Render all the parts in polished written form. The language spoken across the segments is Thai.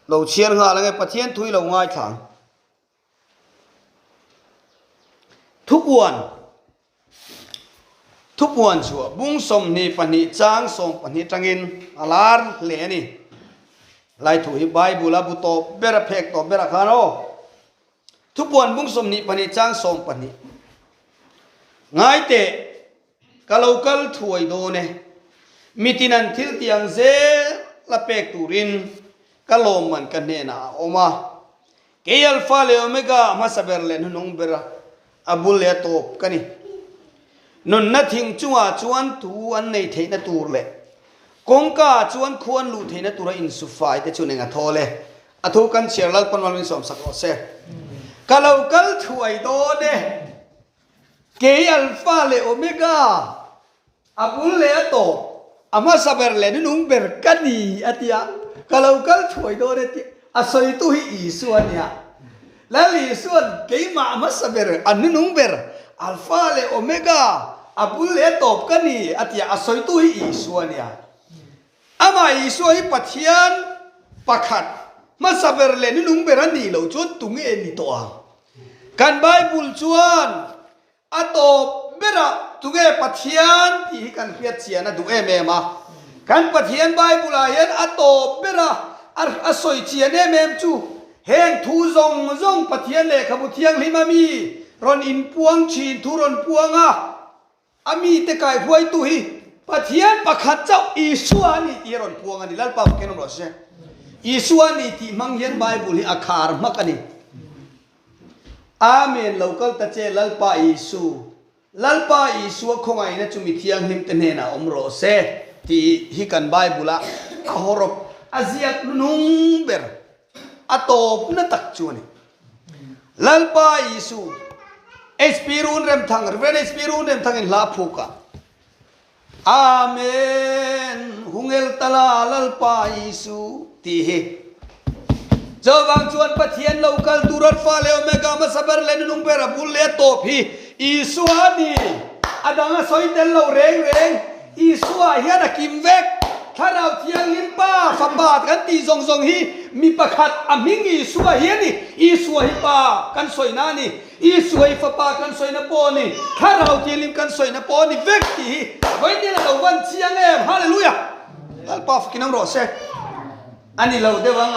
เราเชียนงาแล้วไงปะเทียนทุยเราง่ายขังทุกวันชัวบุ้งสมนี่ปนิจางสมปนิจังอินอาลาร์เลนี่ไล่ถุยใบบุลาบุโตเบระเพกโตเบระคาโนทุกวันบุ้งสมนี่ปนิจางสมปนิง่ายเตะกะเลากัลถวยโดเนมิตินันทิลตียงเซละเป็กตูรินกะโลมันกันเนนาโอมาเกยัลฟาเลโอเมกามาสเบรเลนนุงเบระอับุเลโตปกันนี่นนนัทิงจวนตูอันในเทนตูร์เลกงกาจวนควรลูเทนตูระอินสุฟายแต่ชวนเองอัทโอเลอัทุกันเชียร์ลัลปนวันมิสอมสักโอเซกะเลากัลถวยโดเนเกยัลฟาเลโอเมกาอับุเลโตอามาสับเบรเลนนุงเบรกันนี่อาทิยาkalau kal thoi do re ti asoi tu hi isuan ya lali isuan keima masaber annung ber alpha le omega abul le top kani atia asoi tu hi isuan ya ama isoi pathian pakhat masaber le nung ber ani lo chut tungi eni to kan bible chuan atop bera tuge pathian ti kan piat chiana du emema kan pathian bible ayan atop bera asoi chiane mem chu heng thu zong pathian le khabu thiang limami ron in puang chin thu ron puanga ami te kai huai tu hi pathian pakhat chau isuani ti ron puanga ni lal pa kenom ro se isuani ti manghian bible hi akhar makani amen local ta che lalpa isu khongai na chumi thiang lim te ne na omro se ti hikan bible a horop aziat nung ber atop na tak chuani lalpa isu espirun rem thang ren espirun rem thang in la phuka amen hungel tala lalpa isu ti he jawang chuan pathian local turat fa le omega ma sabar len nung ber abul le top hi isu ani adanga soitel lo reng isua hiana kimvek tharau thiang limpa fabat kan ti zong hi mi pakhat aming isua hiani isua hi pa kan soina ni isua hi fa pa kan soina po ni tharau thiang lim kan soina po ni vek ti hoi ni la wan chiang em hallelujah alpa kinam ro se ani lo dewang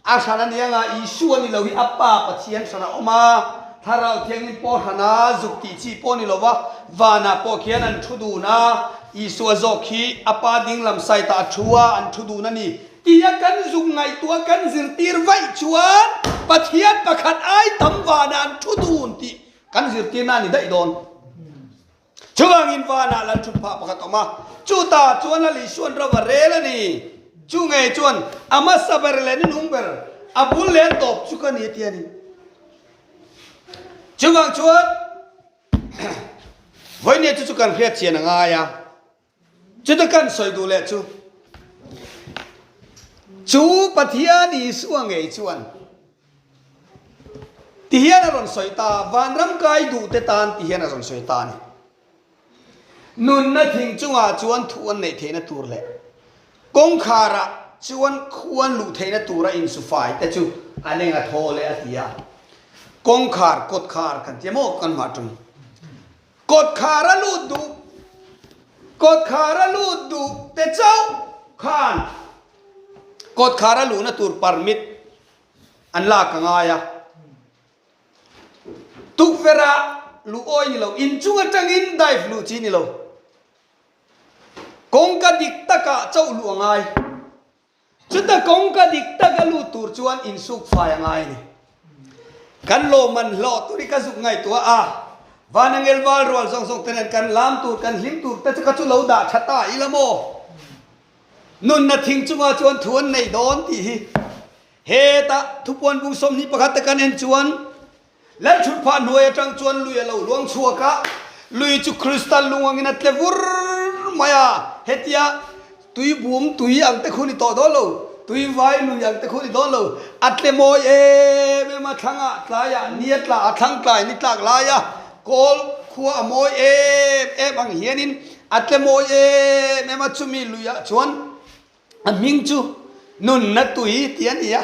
a sana ni anga isua ni lo hi appa pathian sana oma tharau thiang lim po hana zukti chi po ni lo wa vana po khian an thudu na isua zokhi apa ding lam sai ta thua an thudu na ni tia kan zung ngai tua kan zir tir vai chuan pathian pakhat ai tam vana an thudun ti kan zir tir na ni dai don chuang in vana lan thut pha pakhat oma chu ta chuan la li suan ro re la ni chu ngai chuan ama sabar le ni number abul le top chu kan ni tia ni chuang chuan hoi ne chu kan phia chian nga ya chu ta kan soi du le chu pathian ni suang ei chuan ti hian ron soi ta van ram kai du te tan ti hian ron soi ta ni nun na thing chunga chuan thuan nei the na tur le kong khara chuan khuan lu the na tura in su fai te chu anenga thole atia kong khar kot khar kan te mo kan ma tum kot khara lu du te chau khan kot khara lu na tur permit an la ka nga ya tu fera lu oi ni lo in chunga tang in dai lu chi ni lo kong ka dik taka chau lu ngai chuta kong ka dik taka lu tur chuan in suk fa ya ngai ni kan lo man lo turi ka zuk ngai tua a vanangel wal rol song tenen kan lam tur kan hlim tur ta ka chu lo da thata ilamo nun na thing chunga chuan thuan nei don ti he ta thupon bung som ni pakhat kan en chuan lan thut pha noi atang chuan lui lo luang chua ka lui chu crystal luang in atle vur maya hetia tui bum tui ang te khuni to do lo tui vai lu yang te khuni do lo atle moi me ma thanga tlaya niat la athang tlai ni tlak la ya kol khua moi ang hianin atle moi me ma chumi lu ya chuan มิงจูนุนนัตุยเตียนยา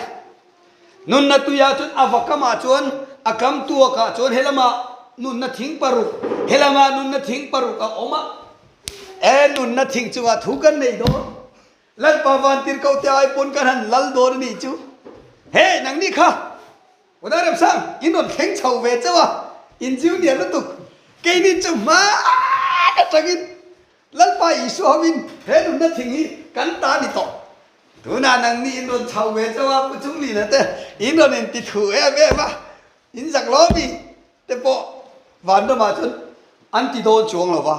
นุนนัตุยาจนอวกมาจวนอากำตัวกาจวนเฮลมานุนนัทิ้งปรุกเฮลมานุนนัทิ้งปรุกอมานุนนัทิ้งจูว่าทุกันไม่โดนลัลปาวันติรเขาเตยปนกันหันลัลโดนนี่จูเฮ้นังนี่ค่ะวันนั้นเราสั่งอินนนเข่งเฉาเวจ้าวะอินจิวเนี่ยนั่นตุกเกนี่จูมาจักินลัลปาอิสุฮามินเฮ้นุนนัทิ้งฮีกันตานี่ต่อดูน่านังนี่อินโดนเฉาเวจ้าวะปุจุงนี่นะแต่อินโดนติดหัวเว้ยมาอินสักล้อบีแต่พอวันนั้นมาจนอันที่โดนจวงหรอวะ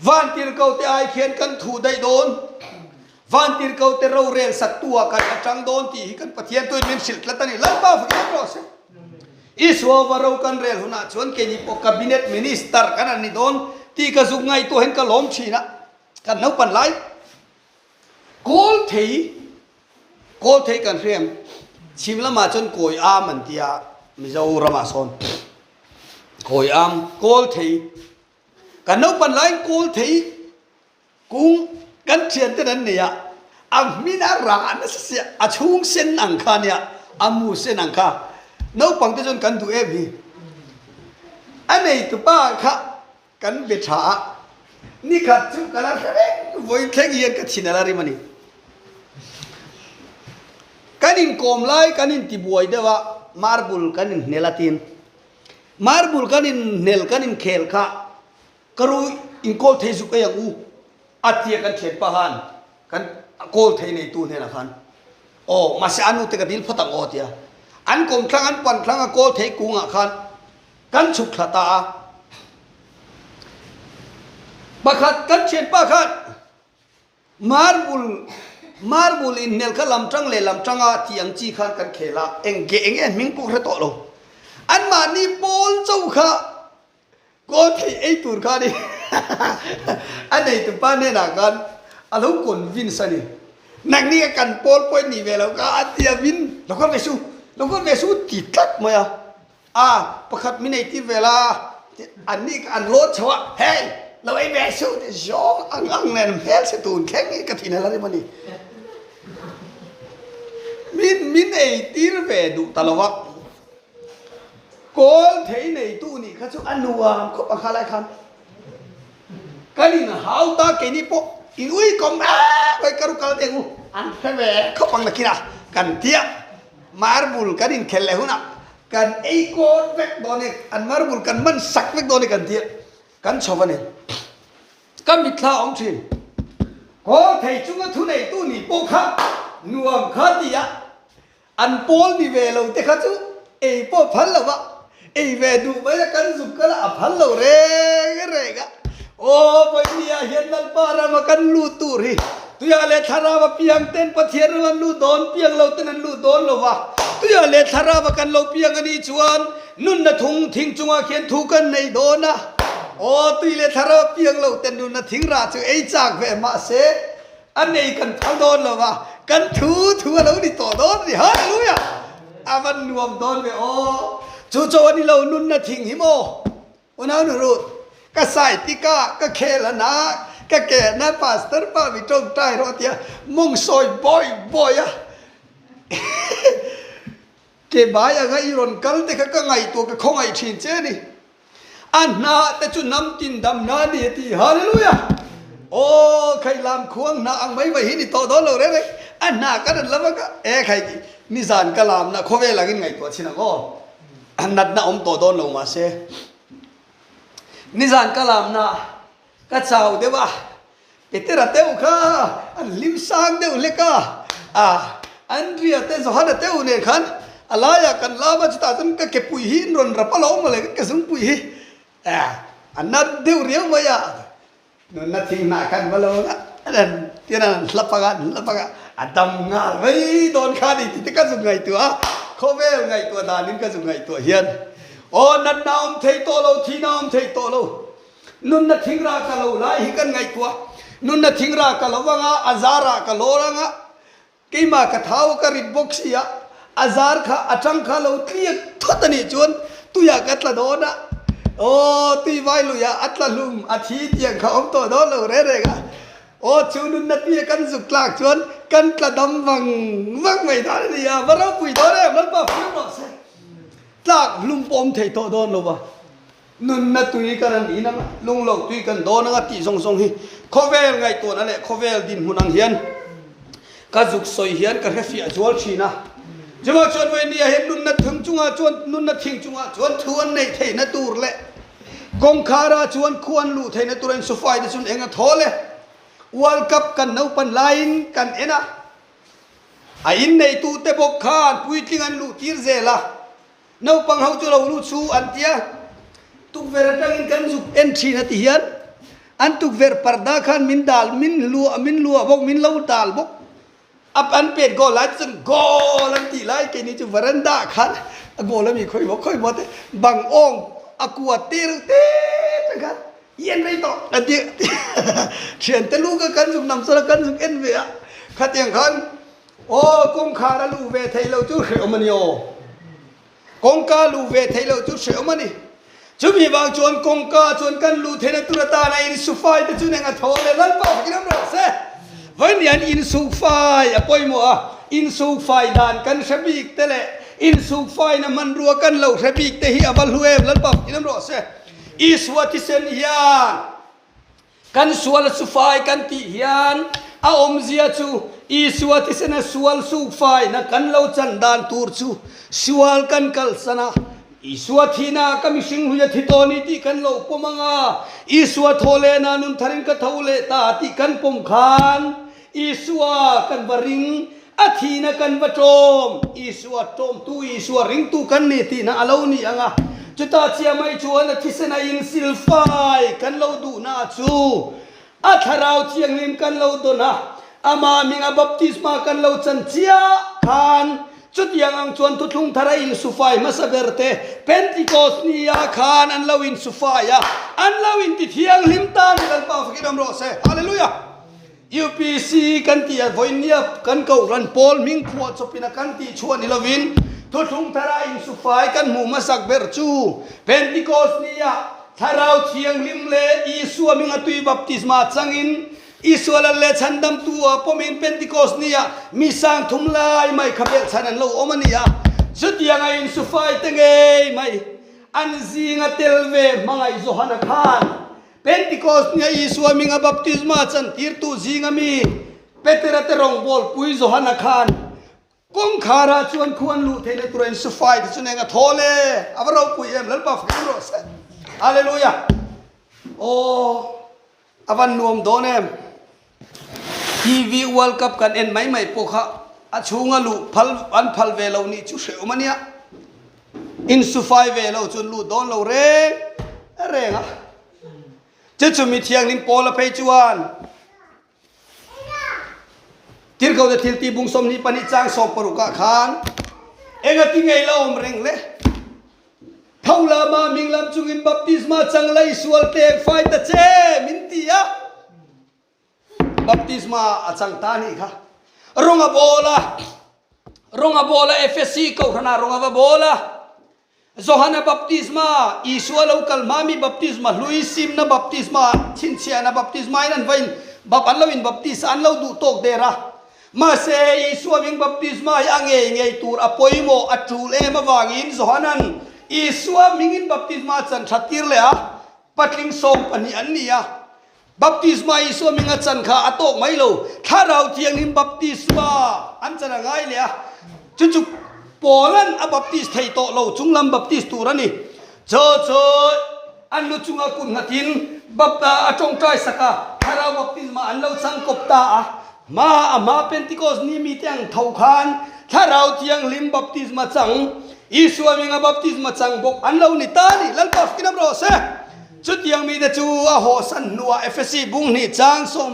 วันที่เราเตะไอเขียนกันถูได้โดนวันที่เราเตะเราเรียนสักตัวกันจังโดนที่กันปะเทียนตัวมิมสิลแล้วตอนนี้ลับบ้าฝึกโปรเซสอิสวาเรากันเรียนหัวหน้าชวนเกนี่พวกคาบิเนตมินิสเตอร์กันนี่โดนที่กระสุนไงตัวเห็นกระล้มชีนะกันนับปันไลโกลเทกันเรียมชิมละมาจนโกยอามันที่อามิจาอุรามาซอนโกยอามโกลเทกันนับปันไลโกลเทกุ้งกันเชียนที่นั่นเนี่ยอามินารานะเสียอาชุงเส้นอังคาเนี่ยอามูเส้นอังคานับปังที่จนกันดูเอวีอันนี้ตัวป้าค่ะกันเบชานี่ขัดจุกันอะไรวันแข่งเย็นกันชินอะไรมันนี่กันอินโคมไลกันอินติบวยเดว่ามาร์บุลกันอินเนลตินมาร์บุลกันอินเนลกันอินเคลค่ะกรูอินโคลเทสุกยังอูอัตเทียกันเฉดปะฮันกันโคลเทในตูเนี่ยนะคันโอ้มาเสียอนุเตกันดิลพตังโอเตียอันกงครั้งอันปันครั้งโคลเทกุงอ่ะคันกันสุขตาปะขัดกันเฉดปะขัดมาร์บุลอินเนลกันลำจังเลยลำจังอาที่ยังจีขันกันเคลาเอ็งเกเอ็งมิงปุกระโตโลอันมานี่โปลเจ้าค่ะก็ที่ไอ้ตัวข้านี่อันไหนตัวป้าเนี่ยนะกันอาลูกคนวินสันนี่นักนี่กันโปลไปนี่เวลาก็อันที่วินแล้วก็เวสูติดตัดมาประคัดมินไอที่เวลาอันนี้อันรถชัวเฮ้ยเราไอ้เวสูที่ชองอังเนี่ยเฮลเสตูนแข่งนี่กระถิ่นอะไรมันนี่มินไอที่เวดูตลอดโกลเทในตู้นี่ข้าชุอันนัวเขาบังคับอะไรคันกันนี่นะหาวตาเกนี่ปะอินุยก็มาไปกระรุกกระเดงูอันเพ่เขาบังนักกีฬากันเทียมาร์บุลกันนี่เคลเลหุนะกันไอ้โกลเวกโดนอันมาร์บุลกันมันสักเวกโดนกันเทียกันชอบเนี่ยกันมิตรองชินโกลเทจุงทุนในตู้นี่ปะข้านัวข้าดีอ่ะอันโปลนี่เวลาเตะข้าชุไอ้ปะพันละวะไอ้เวดูไม่ได้กันสุกละพันโลเร่กะโอ้ไปเนี่ยเห็นนั่นปารามากันลูตูรีตุยาเลธาราว่าเพียงเต้นปะเทียนวันลูโดนเพียงเราเต้นลูโดนโลวะตุยาเลธาราว่ากันเราเพียงอันนี้ชวนนุ่นน่ะทุ่งทิ้งจงอาเขียนถูกกันในโดนนะโอ้ตุยเลธาราเพียงเราเต้นนุ่นน่ะทิ้งราชไอ้จากเวมาเสอันนี้กันทั้งโดนโลวะกันถูเราดิต่อโดนดิฮะรู้ยังอามันรวมโดนไปโอ้จู่ๆนี่เรานุ่นน่ะทิ้งหิโมวันนั้นรู้ก็ใส่ติก้าก็เคละนะก็แก่นะพาสเตอร์ป้าวิจงใจรอเตียมุงซอยบ่อยอะเก็บใบยังไงรอนกันแต่ก็ไงตัวก็คงไอชินเจนี่อันน่าแต่จุน้ำจินดำนาดีที่ฮาเลลูยาโอ้ใครลำควงน่าอังไม่ไปหินี่โตโดนเราเลยอันน่ากันแล้วมันก็ใครนิสานกลามนะเขาเวลากินไงตัวชินะก็อันนั้นน่ะอมโตโดนลงมาเสนิสานกลามนะก็เจ้าเดี๋ยวว่าเปิดระเต้าค่ะอันลิมซังเดี๋ยวเล็กอ่ะอันเรียเต้นสหัสเต้าเนี่ยขันอะไรกันลาบจิตาจนก็เก็บปุ๋ยหินรอนรับล้อมาเลยก็ส่งปุ๋ยอันนั้นเดี๋ยวเรียวมาอ่ะนั่นทิ้งหน้ากันมาแล้วนะอันนั้นที่นั่นรับประกันอันดำงาเฮ้ยโดนขาดิที่ก็ส่งไงตัวเขาเวลไงตัวดานินก็ส่งไงตัวเฮียนโอ้นั่นน้ำเทโตโลที่น้ำเทโตโลนุ่นน่ะทิ้งรากะโลไล่หิกันไงตัวนุ่นน่ะทิ้งรากะโลว่างอาซาระกะโลรังกี่มากระท้าวกระริบบกเสียอาซาร์ข้าอัจังข้าโลเทียทุตนี่จวนตุยากัตละโดนะโอ้ตุยไวลุยาอัตละลุมอาทิตย์ยังเขาอมตัวโดนเราเร่ๆกะ โอ้ชูนุนนัดมีกันสุกลากชวนกันกระดำวังไม่ทันเลยมาเราคุยตัวได้มันป่ะฟิวหรอเสลากลุงปอมเทยโตโดนหรอวะนุนนัดตุยกันนี่นะลุงหลอกตุยกันโดนนะตีส่งฮิเขาเวลไงตัวนั่นแหละเขาเวลดินหุนังเฮียนก็จุกสอยเฮียนก็แค่ฟิอาจวลชีนะจะมาชวนเวนี่เห็นนุนนัดถึงจุงอาชวนนุนนัดทิ้งจุงอาชวนทวนในเทนตูร์เละกงคาราชวนควรลู่เทนตูร์เอ็นสุไฟจะชวนเองอ่ะท้อเลยWorld Cup กันเอาปันไลน์กันเอ็นะไอ้ในตู้เตบกขานปุยทิ้งอันลูตีร์เซล่ะเอาปังเขาจะเราลูชูอันเดียตุกเวรตั้งอินกันสุกเอ็นชีนาทียันอันตุกเวรปาร์ดาขันมินดาลมินลัวบกมินลาวดาลบกอันเป็ดโกลาจนโกลันตีไล่แกนี่จะวรันดาขันโกลมีค่อยบอกบังองอากวดตีร์เต้กันเย็นไปต่ออันเดียเฉียนแต่ลูกกันสุกนำสระกันสุกเอ็นเวียขัดอย่างขันโอ้กงคาราลูเวทเราจุดเสียวมันโยกงกาลูเวทเราจุดเสียวมันนี่จุดมีบางชวนกงกาชวนกันลูเทนตุรตาในอินสุไฟแต่จุดเนี่ยทอเลยนั่นเปล่ากินน้ำร้อนเซ่วันนี้อินสุไฟอ่ะปอยมัวอินสุไฟด่านกันเสบีกแต่ละอินสุไฟน่ะมันรัวกันเราเสบีกแต่ฮีอับลูเอมนั่นเปล่ากินน้ำร้อนเซ่อีสวัติเซนฮิยันกันสวลสุไฟกันติฮิยันอาอมเซียจูอีสวัติเซนสวลสุไฟนักกันเราจันดานตูร์จูสวลกันกัลสนาอีสวัตินาคำสิงหุยทิโตนิติกันเราปมังอาอีสวัตโทเลนานุนทารินกัทาวเลตาติกันปมขานอีสวะกันบริงอาทีนักันบจอมอีสวะจอมตูอีสวะริงตูกันเนตินะอาลาวนี่อ่ะจุดตาเชียไม่ชวนที่เสนาอินสิลไฟกันเราดูน่าจูอัธราวเชียงลิมกันเราดูนะอามามิงอาบัพติสมากันเราจันเชียขันจุดยังอังชวนทุกทุงทาราอินสุไฟมาสเบรเตเพนติโคสนียาขันอันเราอินสุไฟอันเราอินติเทียงลิมตานกันป่าวฟิกิดามโรเซฮาเลลูยา UPC กันตีอะวันนี้กันเก่ารันโพลมิงขวดสปินากันตีชวนอิลวินทุกทุงทาราอินสุไฟกันหมู่มาสักเบรจูเพนติโคสนียาทาราวเทียงลิมเลอีสัวมิงอตุยบัพติสมาจังอินอีสัวละเลชันดัมตัวพอมินเพนติโคสนียามีสังทุมลายไม่ขับเบลชันโลอมันนียาจุดยังไงอินสุไฟตั้งเอ้ไม่อันซิงaเทลเวมังไอโซฮานาคานเพนติโคสนียาอีสัวมิงอบัพติสมาจันทีร์ตูซิงามีเปเตระเตรองบอลปุยโซฮานาคานกงคาราชวนควรลูเทเลตุเรนสุไฟที่สุนัยงะทอเลอวเราปุยเอ็มแล้วป่าฟิกโรสฮาเลลูยาโอ้อวันนวมโดนเอ็มทีวีเวิลด์คัพกันเอ็นไม่ปกฮะอาชูงาลูพัลอันพัลเวลานี่ชูเสียวมันเนี่ยอินสุไฟเวลาจนลูโดนเราเร่งอ่ะจะมีเทียงลิมโปละเพจวนทีร์เขาจะทิลตีบุงสมนิปนิจังสอบปรุกะขานเองติงไงเราอมเร่งเลยเท่าละมามิงลำจุงินบัพติสมาจังไลสวลเตกไฟตะเจมินตีอะบัพติสมาจังตานี่ค่ะรองอโบลาเอฟเอสซีเขาขนาดรองอโบลาโซฮานะบัพติสมาอิสวาลูกัลมามีบัพติสมาลุยซิมนะบัพติสมาชินเชียนะบัพติสมานั่นไว้บัพอันเราอินบัพติสอันเราดูตกเดระมาเซอิสวามิงบัพติสมายังไงตูร์อปอยโมอัตรูเลมาวางินโซฮานันอีสวามิงินบัพติสมาจันชัดทีร์เลยอะปัดลิงส่งปันนี้อันนี้อะบัพติสมาอีสวามิงจันข้าอตกไม่รู้ถ้าเราเทียงนิมบัพติสมาอันจะง่ายเลยอะจุดโปลันอับัพติสไทยโตเราจุงลำบัพติสตูรันนี่เจออันนู้จุงอากุนหัดินบัพตาจงใจสักถ้าเราบัพติสมาอันเราสังกบตามาเป็นติโกสนี่มีเตียงเท่าขันถ้าเราเทียงลิมบัพติสมาจังอีสวามิงบัพติสมาจังบกอันเรานิตานี่ลัลบัฟกินน้ำโรเซจุดยังมีแต่จูอาโหสันนัวเอฟซีบุงนี่จังสม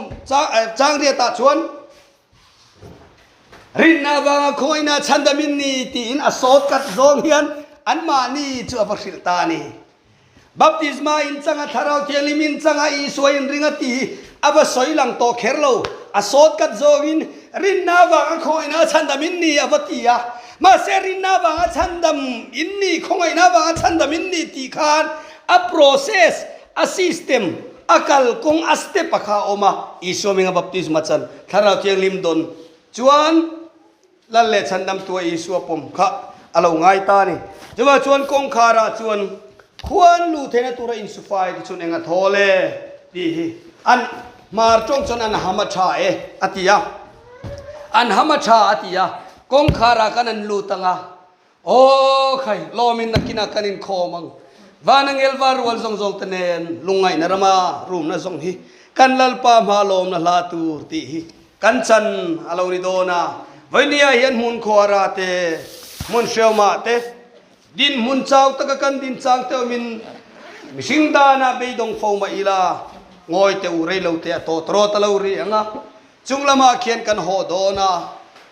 จังเรียตาชวนรินนาวังคอยนาชันดามินนี่ตีนอสอดกัดซองเฮียนอันมานี่จูอภัสิลตานี่บัพติสมาอินจังทาราวเทียลิมินจังอีสวยอินริงตีอับสอยหลังโตเคร์โลอสอดกัดซองอินรินนาวังคอยนาชันดามินนี่อวติยามาเซรินนาวังชันดามอินนี่คงไอนาวังชันดามินนี่ตีขานa process a system akal kong aste pakha oma isu minga baptisma chan tharau tiang lim don chuan lalle chandam tua isu pom kha alo ngai ta ni chuwa chuan kong khara chuan khuan lu thena tura insufai chun enga thole ti an mar chong chon an hama tha e atia an hama tha atia kong khara kanan lu tanga o khai lomin nakina kanin khomang vanang elwar wal zong zong tenen lungai narama room na zong hi kan lalpa malom na latu ti hi kan chan alori dona vainia hian mun khora te mun shema te din mun chau taka kan din chang te min mishing dana beidong fo ma ila ngoi te urei lo te to tro ta lo ri anga chunglama khian kan ho dona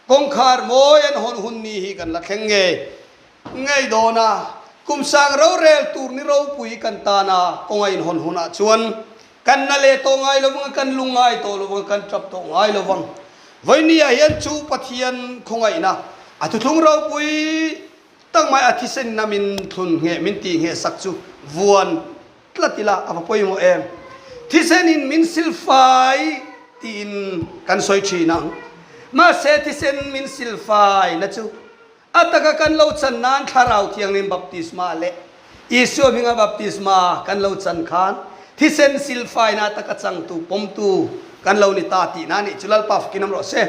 kongkhar moyan hon hunni hi kan la khenge ngai dona kum sang ro rel tur ni ro pui kan ta na kongai hon huna chuan kan na le to ngai lo kan lungai to lo kan trap to ngai lo wang voinia hian chu pathian khongai na atu thung ro pui tang mai athisen namin thun nge min ti nge sak chu vuan tlatila apa poi mo em thisen in min silfai tin kan soi china ma se thisen min silfai na chu ataka kan lo chan nan tharau thiang lim baptisma le isu minga baptisma kan lo chan khan thisen silfai na taka chang tu pom tu kan lo ni ta ti na ni chulal paf kinam ro se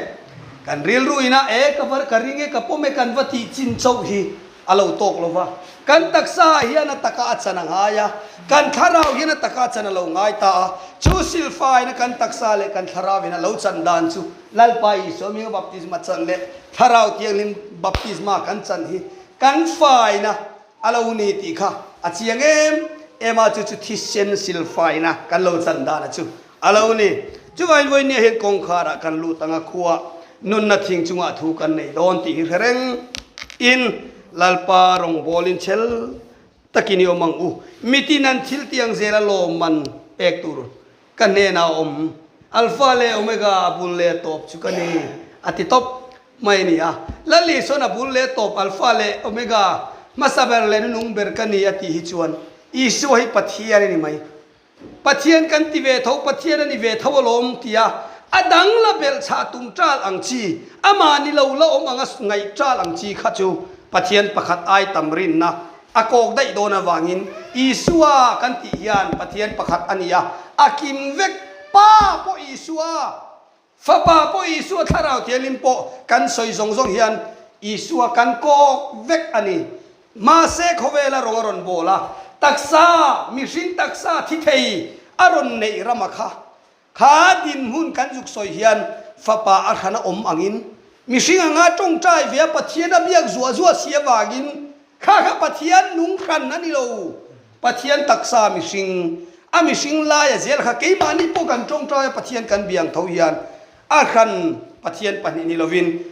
kan ril ruina e cover karinge kapome kan vati chin chau hi alo tok lova kan taksa hian ataka achanang haya kan tharau hian ataka chana lo ngai ta chu silfai na kan taksa le kan tharau hina lo chan dan chu lalpai so mi baptisma chan le tharau tiang lim baptisma kan chan hi kan fai na alo ni ti kha achiang ema chu chu thisen silfai na kan lo chan dan chu alo ni chu vai voi ni he kong khara kan lu tanga khuwa nun na thing chunga thu kan nei don ti hereng in lalpa rong bolin chel takini omang u mitinan thil tiang zela lo man pek tur kan ne na om alpha le omega bul le top chukani ati top mai ni a lali so na bul le top alpha le omega masaber le nung ber kani ati hi chuan isu hi pathian ni mai pathian kan ti ve tho pathian ni ve thawalom tia adang la bel cha tum tral ang chi ama ni lo lo om anga ngai tral ang chi kha chu pathian pakhat ai tamrin na akok dai dona wangin isua kan ti hian pathian pakhat ania akim vek pa po isua fa pa po isua tharau tialim po kan soi zong zong hian isua kan kok vek ani ma se khowela rongaron bola taksa mishin taksa thi thei aron nei ramakha kha din hun kan juk soi hian fa pa arhana om angin mishing anga tong trai via pathian abiak zua zua sia wagin kha kha pathian nung khan ani lo pathian taksa mishing a mishing la ya zel kha ke mani po kan tong trai pathian kan biang tho hian a khan pathian pani ni lovin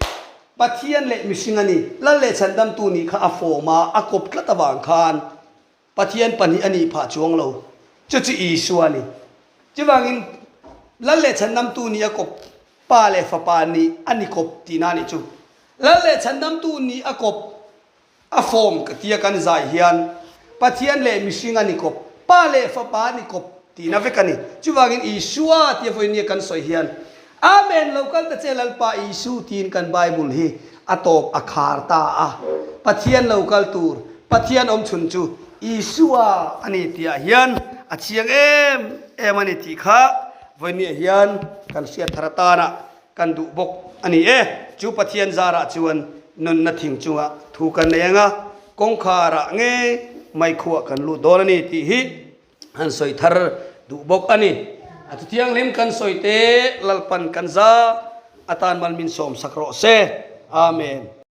pathian le mishing ani la le chandam tu ni kha a foma a kop tla tawang khan pathian pani ani pha chuang lo chu chu isuani chiwangin la le chandam tu ni a kop pa le fa pa ni ani kop tinani chu la le chandam tu ni a kop a form ka tia kan zai hian pathian le mishing ani kop pa le fa pa ni kop tina vekani chuwangin isua tia foi ni kan soi hian amen local ta chelal pa isu tin kan bible hi atop akhar ta a pathian local tur pathian om chun chu isua ani tia hian achiang em ani ti kha voini hian kan sia tharatana kan du bok ani chu pathian zara chuan nun na thing chunga thu kan lenga kongkhara nge mai khuwa kan lu dolani ti hi han soi thar du bok ani atu tiang lim kan soi te lalpan kan za atan mal min som sakro se amen.